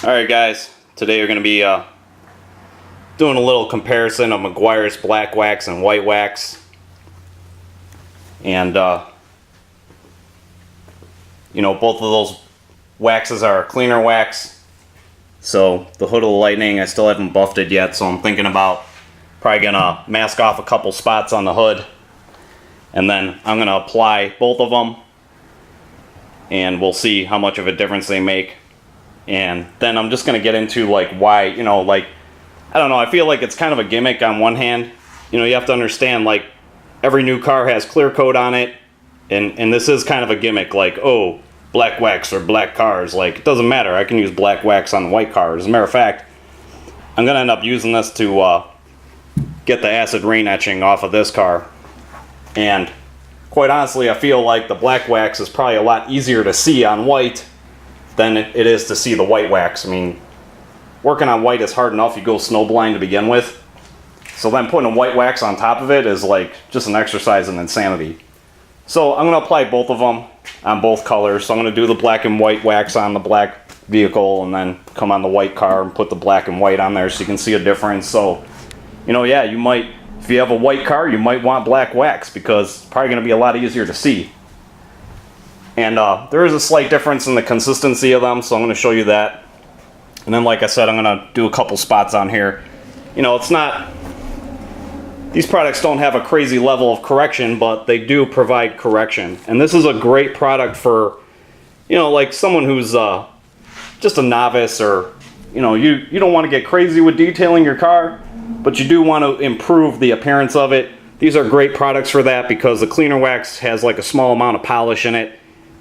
Alright guys, today we're going to be doing a little comparison of Meguiar's black wax and white wax. And both of those waxes are cleaner wax. So the hood of the Lightning, I still haven't buffed it yet, so I'm thinking about probably going to mask off a couple spots on the hood. And then I'm going to apply both of them, and we'll see how much of a difference they make. And then I'm just going to get into why, I don't know, I feel like it's kind of a gimmick on one hand. You have to understand, every new car has clear coat on it, and this is kind of a gimmick, oh, black wax or black cars, it doesn't matter, I can use black wax on the white cars. As a matter of fact, I'm going to end up using this to get the acid rain etching off of this car. And quite honestly, I feel like the black wax is probably a lot easier to see on white than it is to see the white wax. I mean, working on white is hard enough. You go snowblind to begin with. So then putting a white wax on top of it is just an exercise in insanity. So I'm going to apply both of them on both colors. So I'm going to do the black and white wax on the black vehicle and then come on the white car and put the black and white on there so you can see a difference. So, yeah, you might, if you have a white car, you might want black wax because it's probably going to be a lot easier to see. And there is a slight difference in the consistency of them, so I'm going to show you that. And then, like I said, I'm going to do a couple spots on here. It's not, these products don't have a crazy level of correction, but they do provide correction. And this is a great product for, someone who's just a novice, or, you don't want to get crazy with detailing your car, but you do want to improve the appearance of it. These are great products for that because the cleaner wax has a small amount of polish in it.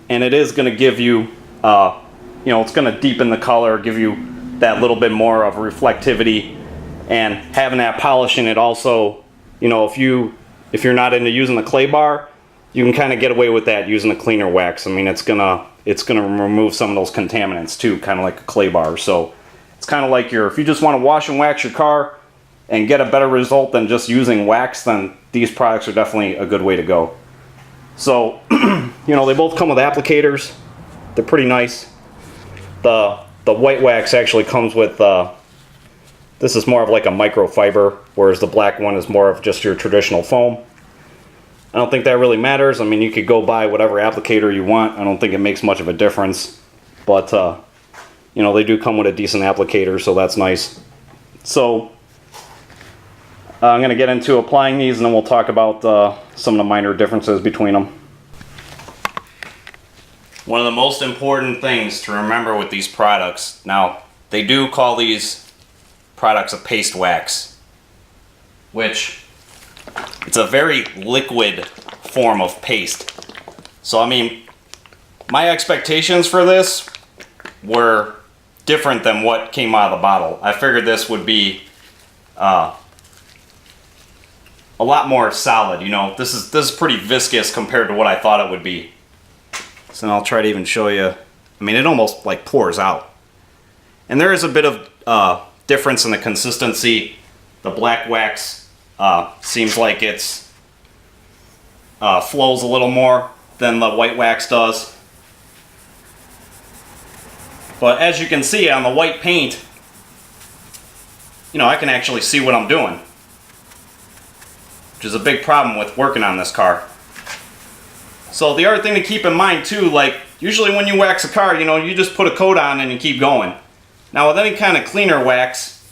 And it is going to give you, it's going to deepen the color, give you that little bit more of reflectivity. And having that polish in it also, if you're not into using the clay bar, you can kind of get away with that using the cleaner wax. I mean, it's gonna remove some of those contaminants too, kind of like a clay bar. So it's kind of like if you just want to wash and wax your car and get a better result than just using wax, then these products are definitely a good way to go. So, they both come with applicators. They're pretty nice. The white wax actually comes with, this is more of a microfiber, whereas the black one is more of just your traditional foam. I don't think that really matters. I mean, you could go buy whatever applicator you want. I don't think it makes much of a difference. But, they do come with a decent applicator, so that's nice. So, I'm going to get into applying these, and then we'll talk about some of the minor differences between them. One of the most important things to remember with these products, now they do call these products a paste wax, which it's a very liquid form of paste. So I mean, my expectations for this were different than what came out of the bottle. I figured this would be a lot more solid. This is pretty viscous compared to what I thought it would be. So I'll try to even show you. I mean, it almost pours out. And there is a bit of difference in the consistency. The black wax seems like it's flows a little more than the white wax does. But as you can see on the white paint, I can actually see what I'm doing, which is a big problem with working on this car. So the other thing to keep in mind too, usually when you wax a car, you just put a coat on and you keep going. Now with any kind of cleaner wax,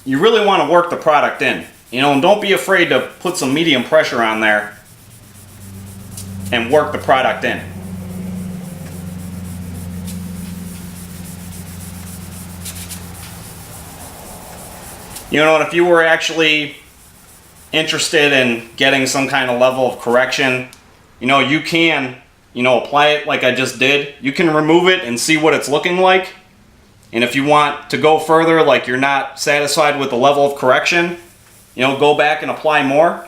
you really want to work the product in. And don't be afraid to put some medium pressure on there and work the product in. If you were actually interested in getting some kind of level of correction, you can, apply it like I just did. You can remove it and see what it's looking like. And if you want to go further, you're not satisfied with the level of correction, go back and apply more.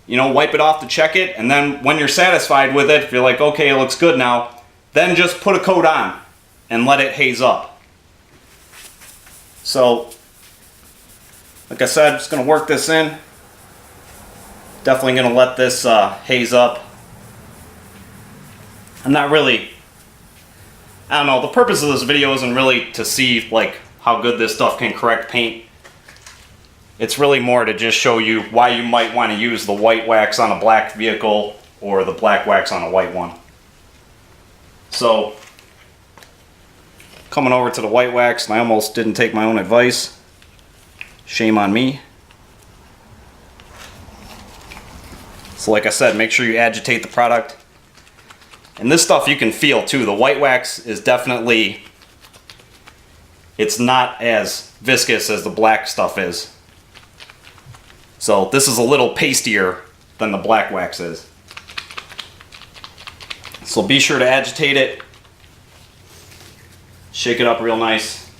Wipe it off to check it. And then when you're satisfied with it, if you're okay, it looks good now, then just put a coat on and let it haze up. So, like I said, I'm just going to work this in. Definitely going to let this haze up. I'm not really I don't know, the purpose of this video isn't really to see like how good this stuff can correct paint. It's really more to just show you why you might want to use the white wax on a black vehicle or the black wax on a white one. So, coming over to the white wax, and I almost didn't take my own advice. Shame on me. So like I said, make sure you agitate the product. And this stuff you can feel too. The white wax is definitely, it's not as viscous as the black stuff is. So this is a little pastier than the black wax is. So be sure to agitate it. Shake it up real nice.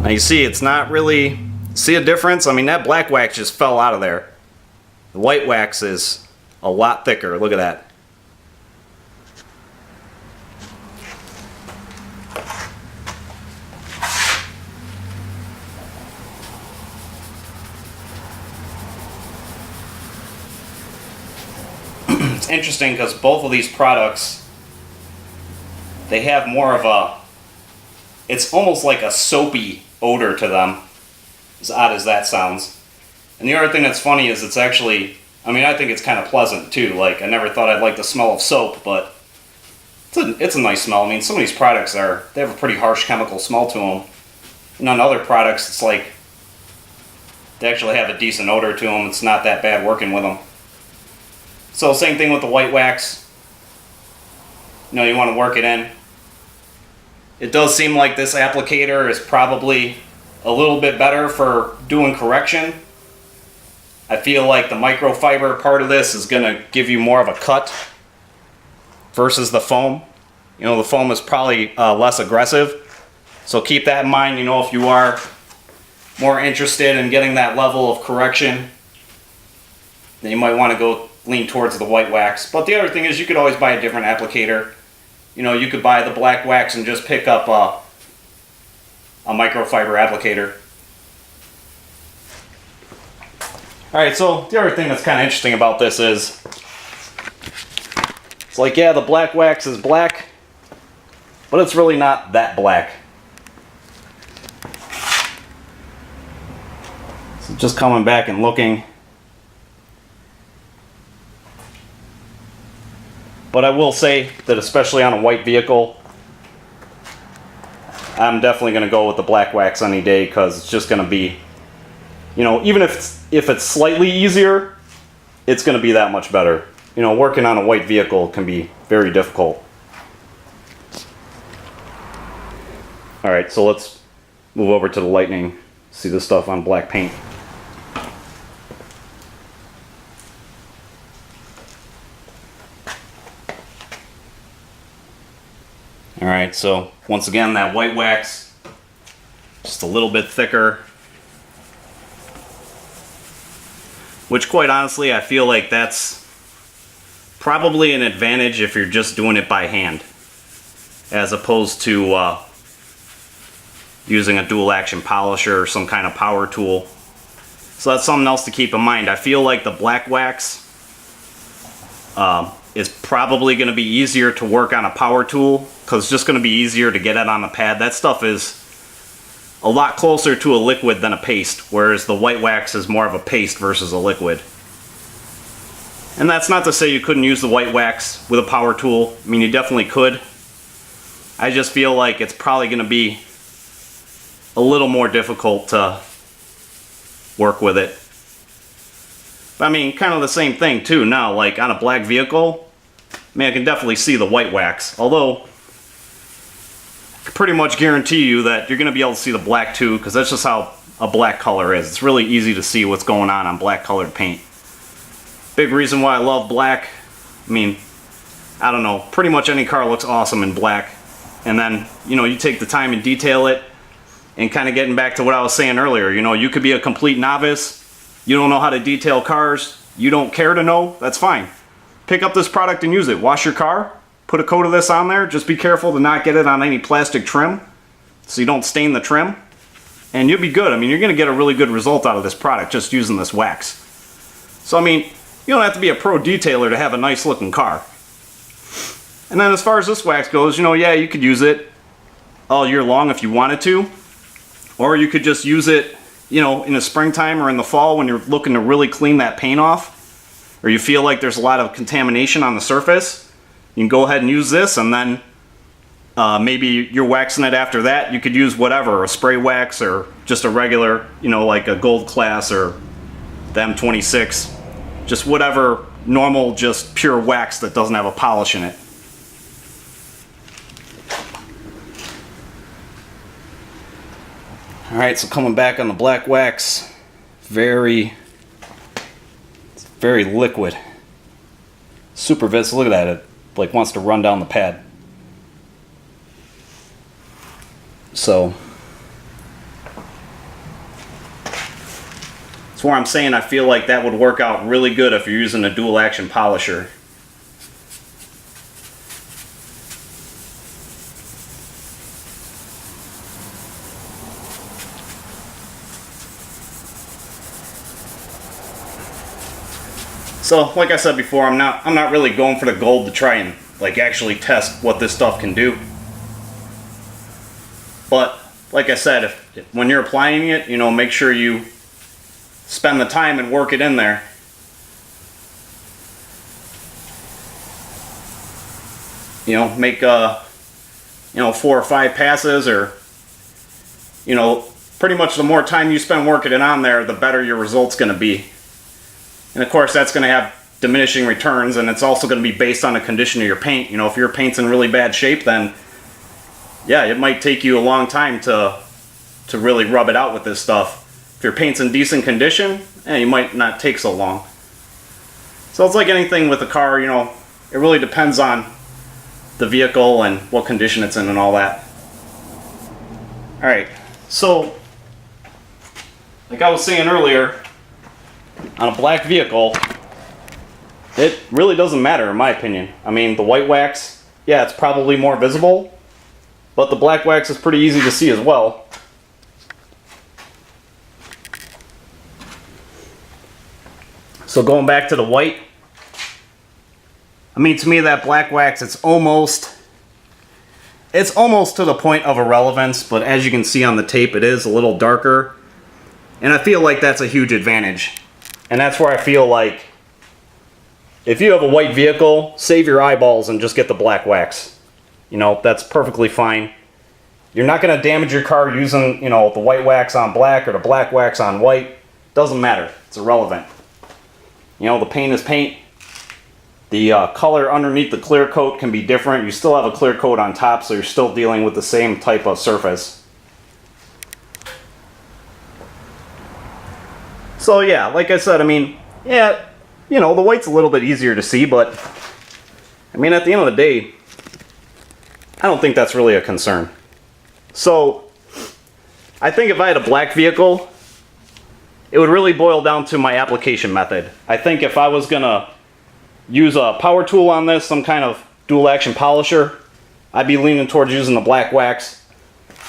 Now you see it's not really, see a difference? I mean, that black wax just fell out of there. The white wax is a lot thicker. Look at that. It's interesting because both of these products, they have more of a, it's almost like a soapy odor to them, as odd as that sounds. And the other thing that's funny is it's actually, I mean, I think it's kind of pleasant too. Like, I never thought I'd like the smell of soap, but it's a nice smell. I mean, some of these products they have a pretty harsh chemical smell to them. And on other products, it's like, they actually have a decent odor to them. It's not that bad working with them. So same thing with the white wax. You know, you want to work it in. It does seem like this applicator is probably a little bit better for doing correction. I feel like the microfiber part of this is going to give you more of a cut versus the foam. You know, the foam is probably less aggressive. So keep that in mind, you know, if you are more interested in getting that level of correction, then you might want to go lean towards the white wax. But the other thing is you could always buy a different applicator. You know, you could buy the black wax and just pick up a microfiber applicator. Alright, so the other thing that's kind of interesting about this is, it's like, yeah, the black wax is black, but it's really not that black. So just coming back and looking. But I will say that especially on a white vehicle, I'm definitely going to go with the black wax any day because it's just going to be, you know, even if it's slightly easier, it's going to be that much better. You know, working on a white vehicle can be very difficult. Alright, so let's move over to the lightning, see this stuff on black paint. Alright, so once again, that white wax, just a little bit thicker. Which, quite honestly, I feel like that's probably an advantage if you're just doing it by hand, as opposed to using a dual action polisher or some kind of power tool. So that's something else to keep in mind. I feel like the black wax is probably going to be easier to work on a power tool because it's just going to be easier to get it on the pad. That stuff is a lot closer to a liquid than a paste, whereas the white wax is more of a paste versus a liquid. And that's not to say you couldn't use the white wax with a power tool. I mean, you definitely could. I just feel like it's probably going to be a little more difficult to work with it. But I mean, kind of the same thing too now, like on a black vehicle, I mean, I can definitely see the white wax. Although, I can pretty much guarantee you that you're going to be able to see the black too, because that's just how a black color is. It's really easy to see what's going on black colored paint. Big reason why I love black. I mean, I don't know, pretty much any car looks awesome in black. And then, you know, you take the time and detail it, and kind of getting back to what I was saying earlier, you know, you could be a complete novice, you don't know how to detail cars, you don't care to know, that's fine. Pick up this product and use it. Wash your car, put a coat of this on there, just be careful to not get it on any plastic trim so you don't stain the trim, and you'll be good. I mean, you're going to get a really good result out of this product just using this wax. So I mean, You don't have to be a pro detailer to have a nice looking car. And then as far as this wax goes, you know, yeah, you could use it all year long if you wanted to. Or you could just use it, you know, in the springtime or in the fall when you're looking to really clean that paint off, or you feel like there's a lot of contamination on the surface. You can go ahead and use this, and then maybe you're waxing it after that. You could use whatever, a spray wax or just a regular, you know, like a gold class or the M26. Just whatever normal, just pure wax that doesn't have a polish in it. Alright, so coming back on the black wax, very liquid. Super viscous. Look at that, it like wants to run down the pad. So that's where I'm saying I feel like that would work out really good if you're using a dual action polisher. So, like I said before, I'm not really going for the gold to try and like actually test what this stuff can do. But like I said, when you're applying it, you know, make sure you spend the time and work it in there. You know, make 4 or 5 passes, or you know, pretty much the more time you spend working it on there, the better your result's going to be. And of course, that's going to have diminishing returns, and it's also going to be based on the condition of your paint. You know, if your paint's in really bad shape, then yeah, it might take you a long time to really rub it out with this stuff. If your paint's in decent condition, you might not take so long. So it's like anything with a car, you know, it really depends on the vehicle and what condition it's in and all that. Alright, so like I was saying earlier, on a black vehicle, it really doesn't matter in my opinion. I mean, the white wax, yeah, it's probably more visible, but the black wax is pretty easy to see as well. So going back to the white, I mean, to me that black wax, it's almost to the point of irrelevance, but as you can see on the tape, it is a little darker, and I feel like that's a huge advantage. And that's where I feel like if you have a white vehicle, save your eyeballs and just get the black wax. You know, that's perfectly fine. You're not going to damage your car using, you know, the white wax on black or the black wax on white. Doesn't matter. It's irrelevant. You know, the paint is paint. The color underneath the clear coat can be different. You still have a clear coat on top, so you're still dealing with the same type of surface. So yeah, like I said, I mean, yeah, you know, the white's a little bit easier to see, but I mean, at the end of the day, I don't think that's really a concern. So I think if I had a black vehicle, it would really boil down to my application method. I think if I was gonna use a power tool on this, some kind of dual action polisher, I'd be leaning towards using the black wax.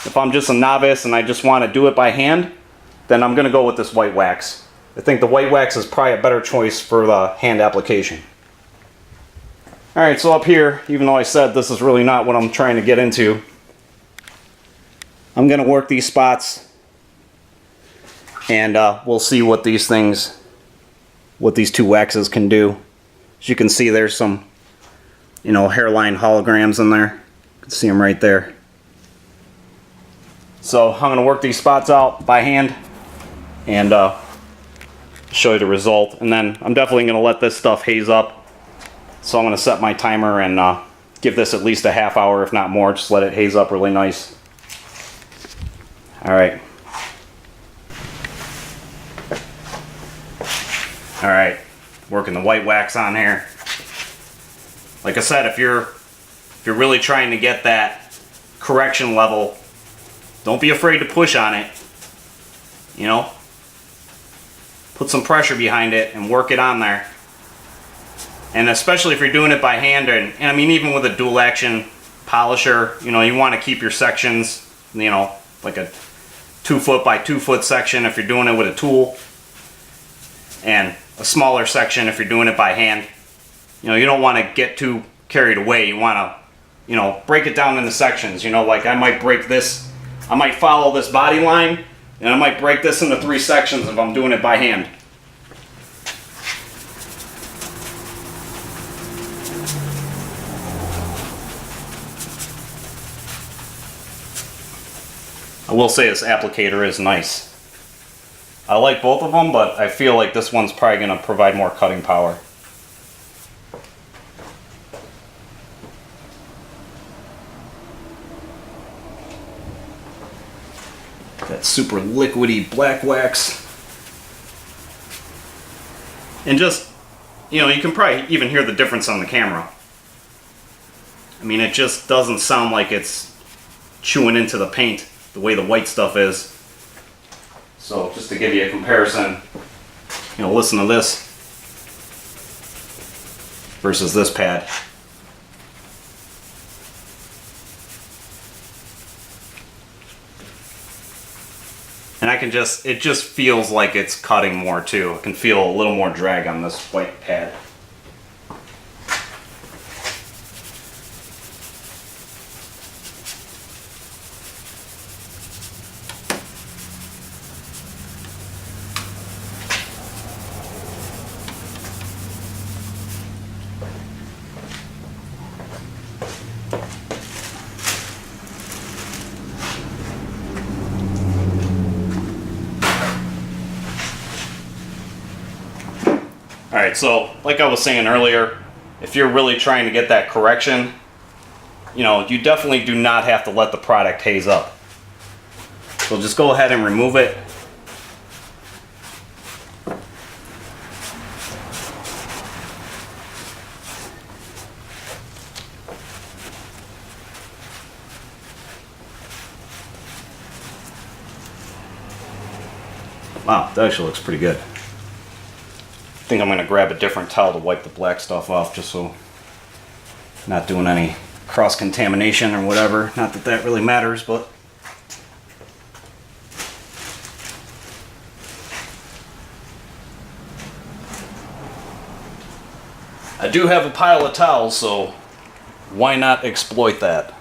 If I'm just a novice and I just want to do it by hand, then I'm going to go with this white wax. I think the white wax is probably a better choice for the hand application. Alright, so up here, even though I said this is really not what I'm trying to get into, I'm going to work these spots, and we'll see what these two waxes can do. As you can see, there's some, you know, hairline holograms in there. You can see them right there. So I'm going to work these spots out by hand and show you the result. And then I'm definitely going to let this stuff haze up. So I'm going to set my timer and give this at least a half hour, if not more. Just let it haze up really nice. Alright. Alright. Working the white wax on here. Like I said, if you're really trying to get that correction level, don't be afraid to push on it. You know, put some pressure behind it and work it on there. And especially if you're doing it by hand, and I mean, even with a dual action polisher, you know, you want to keep your sections, you know, like a 2 foot by 2 foot section if you're doing it with a tool. And a smaller section if you're doing it by hand. You know, you don't want to get too carried away. You want to, you know, break it down into sections. You know, like I might break this, I might follow this body line, and I might break this into 3 sections if I'm doing it by hand. I will say this applicator is nice. I like both of them, but I feel like this one's probably going to provide more cutting power. That super liquidy black wax. And just, you know, you can probably even hear the difference on the camera. I mean, it just doesn't sound like it's chewing into the paint the way the white stuff is. So just to give you a comparison, you know, listen to this versus this pad. And I can just, it just feels like it's cutting more too. I can feel a little more drag on this white pad. Alright, so like I was saying earlier, if you're really trying to get that correction, you know, you definitely do not have to let the product haze up. So just go ahead and remove it. Wow, that actually looks pretty good. I think I'm going to grab a different towel to wipe the black stuff off, just so not doing any cross-contamination or whatever. Not that that really matters, but I do have a pile of towels, so why not exploit that?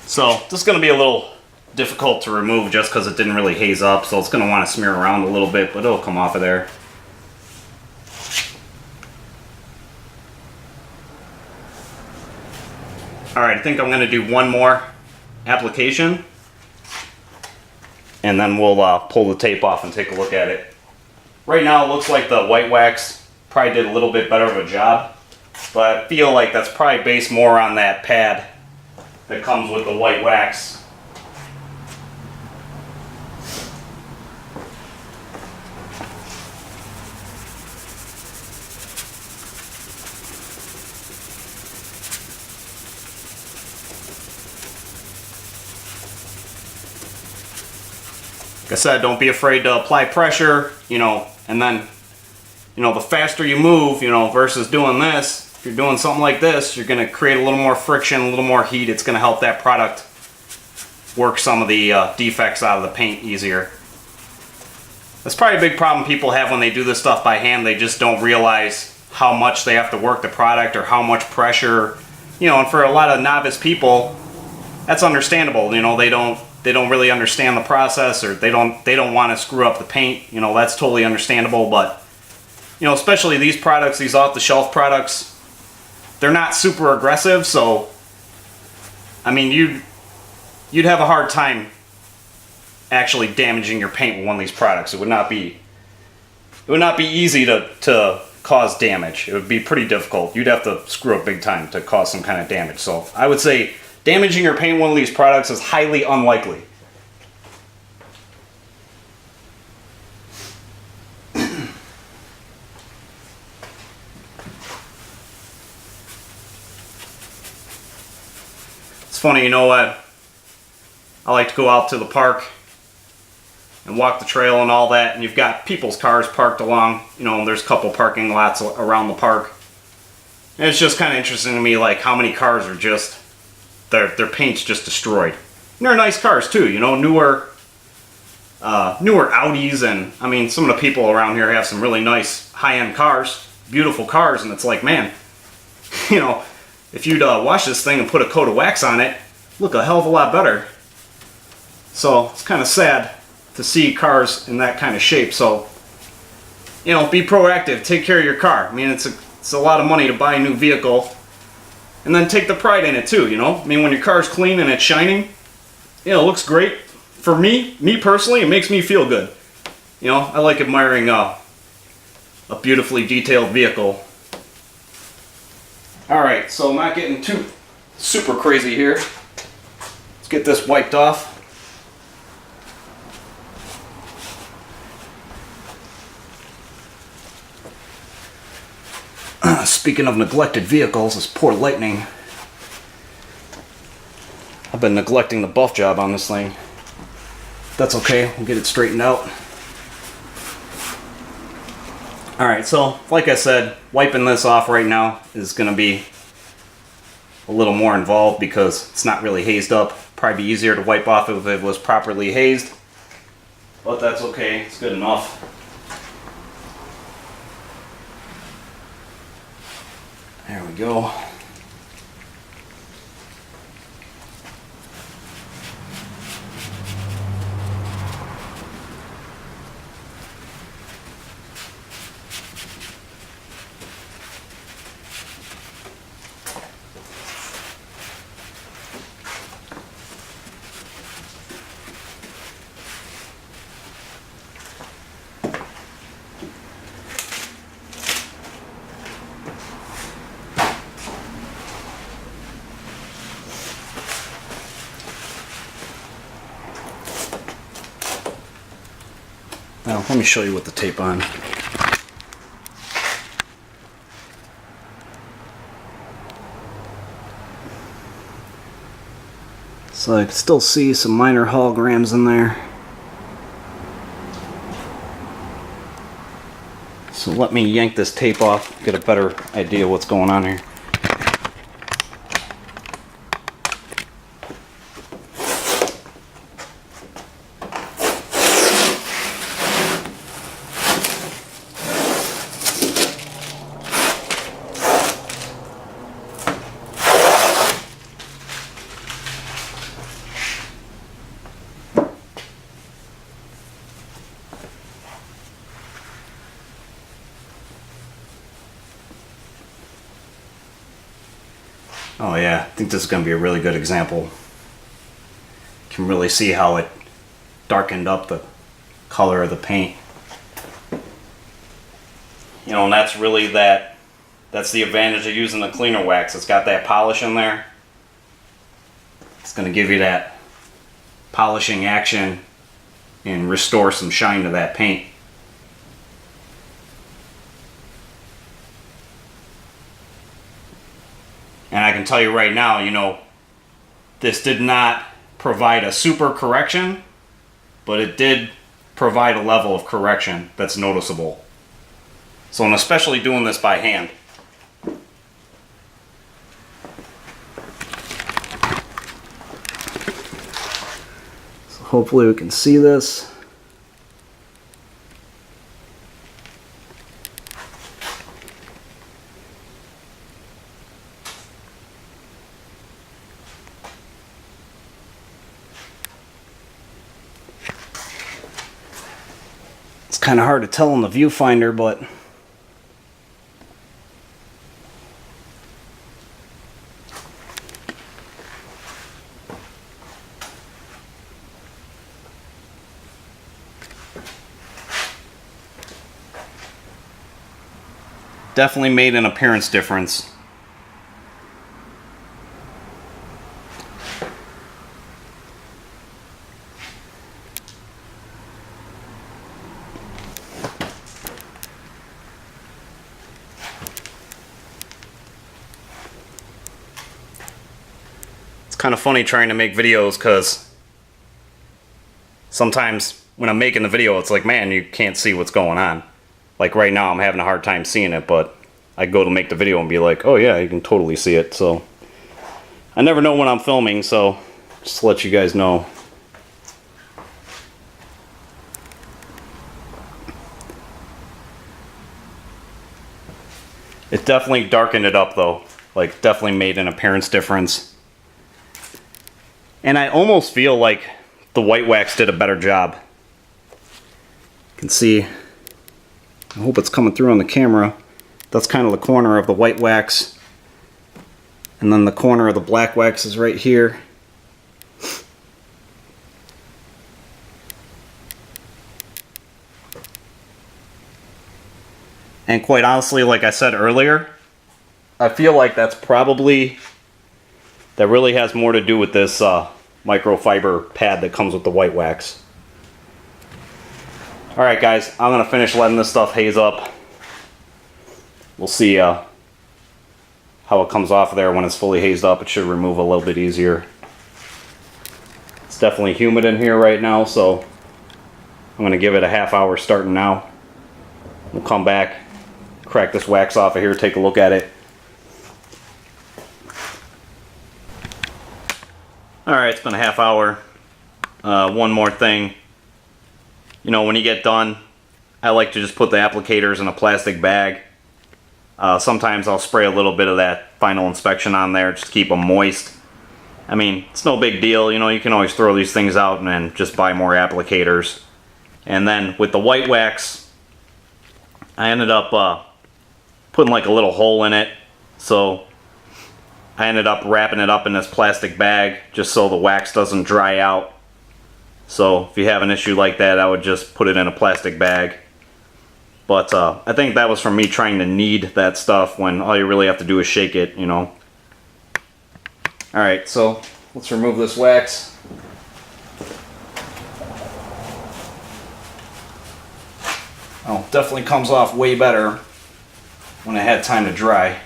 So this is going to be a little difficult to remove just because it didn't really haze up, so it's going to want to smear around a little bit, but it'll come off of there. Alright, I think I'm going to do one more application, and then we'll pull the tape off and take a look at it. Right now it looks like the white wax probably did a little bit better of a job, but I feel like that's probably based more on that pad that comes with the white wax. Like I said, don't be afraid to apply pressure, you know, and then, you know, the faster you move, you know, versus doing this, if you're doing something like this, you're going to create a little more friction, a little more heat. It's going to help that product work some of the defects out of the paint easier. That's probably a big problem people have when they do this stuff by hand. They just don't realize how much they have to work the product or how much pressure, you know, and for a lot of novice people, that's understandable. You know, they don't really understand the process, or they don't want to screw up the paint. You know, that's totally understandable. But, you know, especially these products, these off-the-shelf products, they're not super aggressive, so I mean, you'd have a hard time actually damaging your paint with one of these products. It would not be easy to cause damage. It would be pretty difficult. You'd have to screw up big time to cause some kind of damage. So I would say damaging your paint with one of these products is highly unlikely. It's funny, you know what? I like to go out to the park and walk the trail and all that, and you've got people's cars parked along, you know, there's a couple parking lots around the park. And it's just kind of interesting to me, like, how many cars are just, their paint's just destroyed. And they're nice cars too, you know, newer Audis, and I mean, some of the people around here have some really nice high-end cars, beautiful cars, and it's like, man, you know, if you'd wash this thing and put a coat of wax on it, look a hell of a lot better. So it's kind of sad to see cars in that kind of shape. So, you know, be proactive, take care of your car. I mean, it's a lot of money to buy a new vehicle, and then take the pride in it too, you know. I mean, when your car's clean and it's shining, you know, it looks great. For me personally, it makes me feel good. You know, I like admiring a beautifully detailed vehicle. Alright, so not getting too super crazy here. Let's get this wiped off. Speaking of neglected vehicles, this poor lightning. I've been neglecting the buff job on this thing. That's okay, we'll get it straightened out. Alright, so like I said, wiping this off right now is going to be a little more involved because it's not really hazed up. Probably be easier to wipe off if it was properly hazed. But that's okay, it's good enough. There we go. Now, let me show you with the tape on. So I can still see some minor holograms in there. So let me yank this tape off, get a better idea of what's going on here. Oh yeah, I think this is going to be a really good example. You can really see how it darkened up the color of the paint. You know, and that's really that's the advantage of using the cleaner wax. It's got that polish in there. It's going to give you that polishing action and restore some shine to that paint. And I can tell you right now, you know, this did not provide a super correction, but it did provide a level of correction that's noticeable. So I'm especially doing this by hand. So hopefully we can see this. Kind of hard to tell in the viewfinder, but definitely made an appearance difference. Kind of funny trying to make videos because sometimes when I'm making the video, it's like, man, you can't see what's going on. Like right now, I'm having a hard time seeing it, but I go to make the video and be like, oh yeah, you can totally see it. So I never know when I'm filming, so just to let you guys know. It definitely darkened it up though. Like definitely made an appearance difference. And I almost feel like the white wax did a better job. You can see, I hope it's coming through on the camera. That's kind of the corner of the white wax. And then the corner of the black wax is right here. And quite honestly, like I said earlier, I feel like that really has more to do with this microfiber pad that comes with the white wax. Alright guys, I'm going to finish letting this stuff haze up. We'll see how it comes off of there when it's fully hazed up. It should remove a little bit easier. It's definitely humid in here right now, so I'm going to give it a half hour starting now. We'll come back, crack this wax off of here, take a look at it. Alright, it's been a half hour. One more thing. You know, when you get done, I like to just put the applicators in a plastic bag. Sometimes I'll spray a little bit of that final inspection on there just to keep them moist. I mean, it's no big deal. You know, you can always throw these things out and then just buy more applicators. And then with the white wax, I ended up putting like a little hole in it. So I ended up wrapping it up in this plastic bag just so the wax doesn't dry out. So if you have an issue like that, I would just put it in a plastic bag. But I think that was from me trying to knead that stuff when all you really have to do is shake it, you know. Alright, so let's remove this wax. Oh, definitely comes off way better when I had time to dry.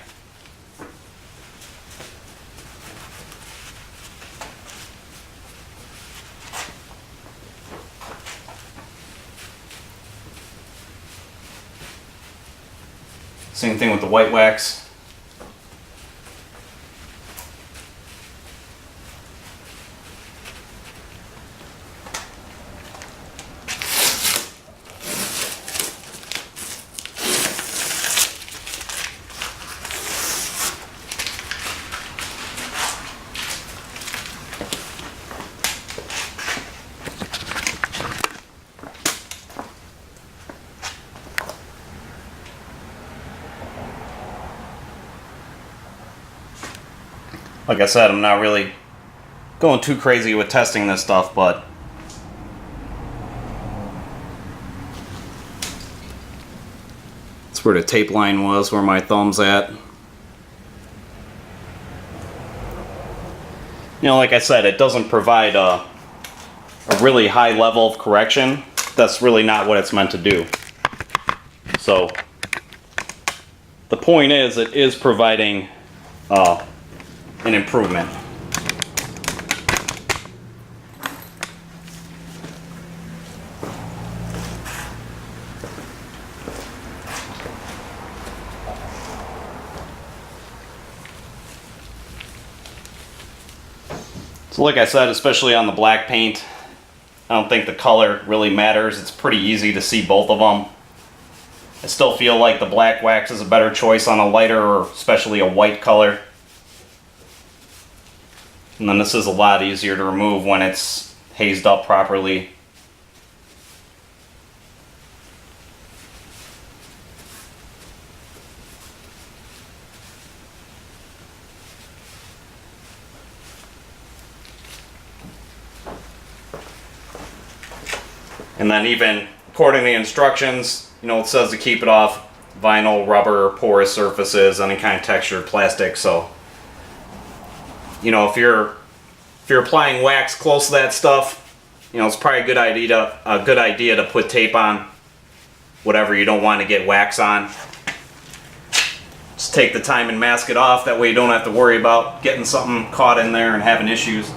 Same thing with the white wax. Like I said, I'm not really going too crazy with testing this stuff, but that's where the tape line was, where my thumb's at. You know, like I said, it doesn't provide a really high level of correction. That's really not what it's meant to do. So the point is, it is providing an improvement. So like I said, especially on the black paint, I don't think the color really matters. It's pretty easy to see both of them. I still feel like the black wax is a better choice on a lighter or especially a white color. And then this is a lot easier to remove when it's hazed up properly. And then even according to the instructions, you know, it says to keep it off vinyl, rubber, porous surfaces, any kind of textured plastic. So, you know, if you're applying wax close to that stuff, you know, it's probably a good idea to put tape on whatever you don't want to get wax on. Just take the time and mask it off. That way you don't have to worry about getting something caught in there and having issues.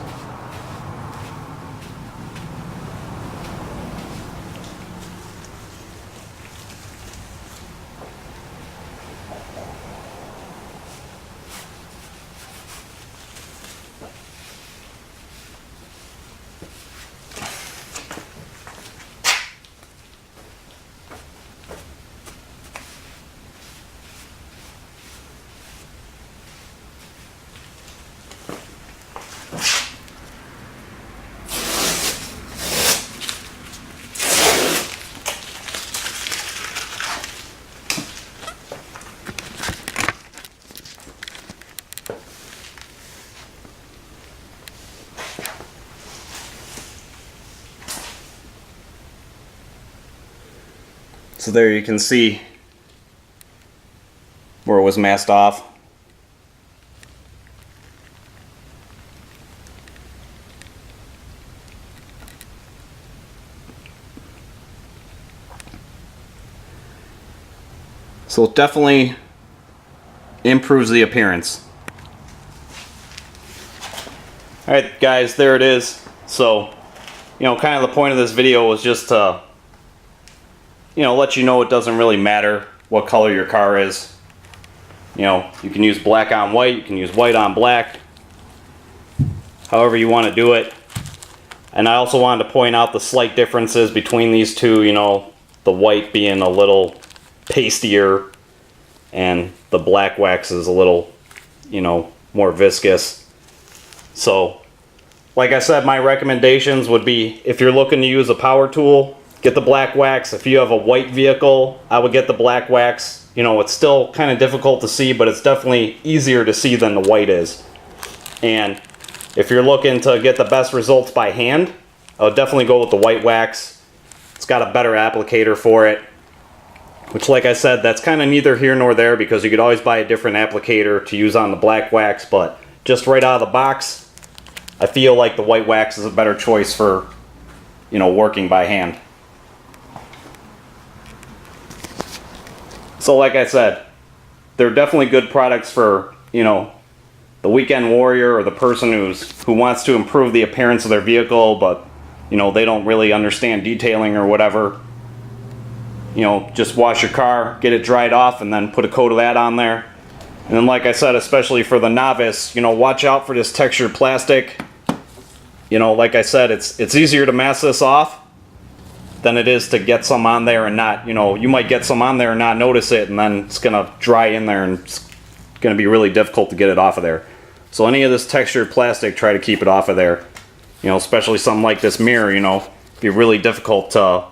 So there you can see where it was masked off. So it definitely improves the appearance. Alright guys, there it is. So, kind of the point of this video was just to, let you know it doesn't really matter what color your car is. You can use black on white, you can use white on black, however you want to do it. And I also wanted to point out the slight differences between these two, the white being a little pastier and the black wax is a little, more viscous. So, like I said, my recommendations would be, if you're looking to use a power tool, get the black wax. If you have a white vehicle, I would get the black wax. It's still kind of difficult to see, but it's definitely easier to see than the white is. And if you're looking to get the best results by hand, I would definitely go with the white wax. It's got a better applicator for it, which, like I said, that's kind of neither here nor there, because you could always buy a different applicator to use on the black wax, but just right out of the box, I feel like the white wax is a better choice for, working by hand. So like I said, they're definitely good products for, the weekend warrior or the person who wants to improve the appearance of their vehicle, but, they don't really understand detailing or whatever. Just wash your car, get it dried off, and then put a coat of that on there. And then, like I said, especially for the novice, watch out for this textured plastic. Like I said, it's easier to mask this off than it is to get some on there and not, you might get some on there and not notice it, and then it's going to dry in there and it's going to be really difficult to get it off of there. So any of this textured plastic, try to keep it off of there. Especially something like this mirror, it'd be really difficult to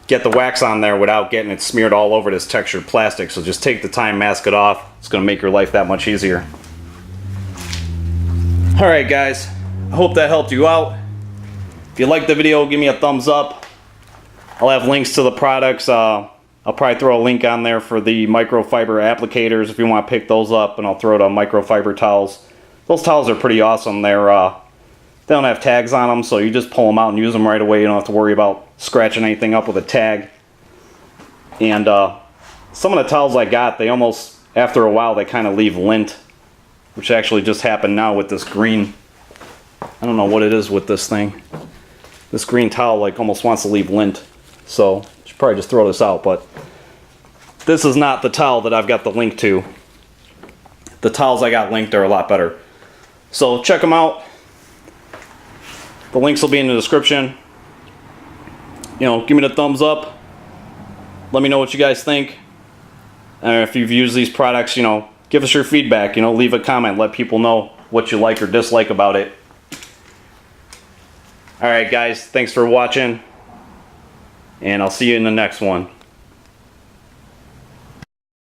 get the wax on there without getting it smeared all over this textured plastic. So just take the time, mask it off. It's going to make your life that much easier. Alright guys, I hope that helped you out. If you liked the video, give me a thumbs up. I'll have links to the products. I'll probably throw a link on there for the microfiber applicators if you want to pick those up, and I'll throw the microfiber towels. Those towels are pretty awesome. They don't have tags on them, so you just pull them out and use them right away. You don't have to worry about scratching anything up with a tag. And some of the towels I got, they almost, after a while, they kind of leave lint, which actually just happened now with this green. I don't know what it is with this thing. This green towel almost wants to leave lint. So, I should probably just throw this out, but this is not the towel that I've got the link to. The towels I got linked are a lot better. So, check them out. The links will be in the description. Give me the thumbs up. Let me know what you guys think. And if you've used these products, give us your feedback. Leave a comment. Let people know what you like or dislike about it. Alright guys, thanks for watching. And I'll see you in the next one.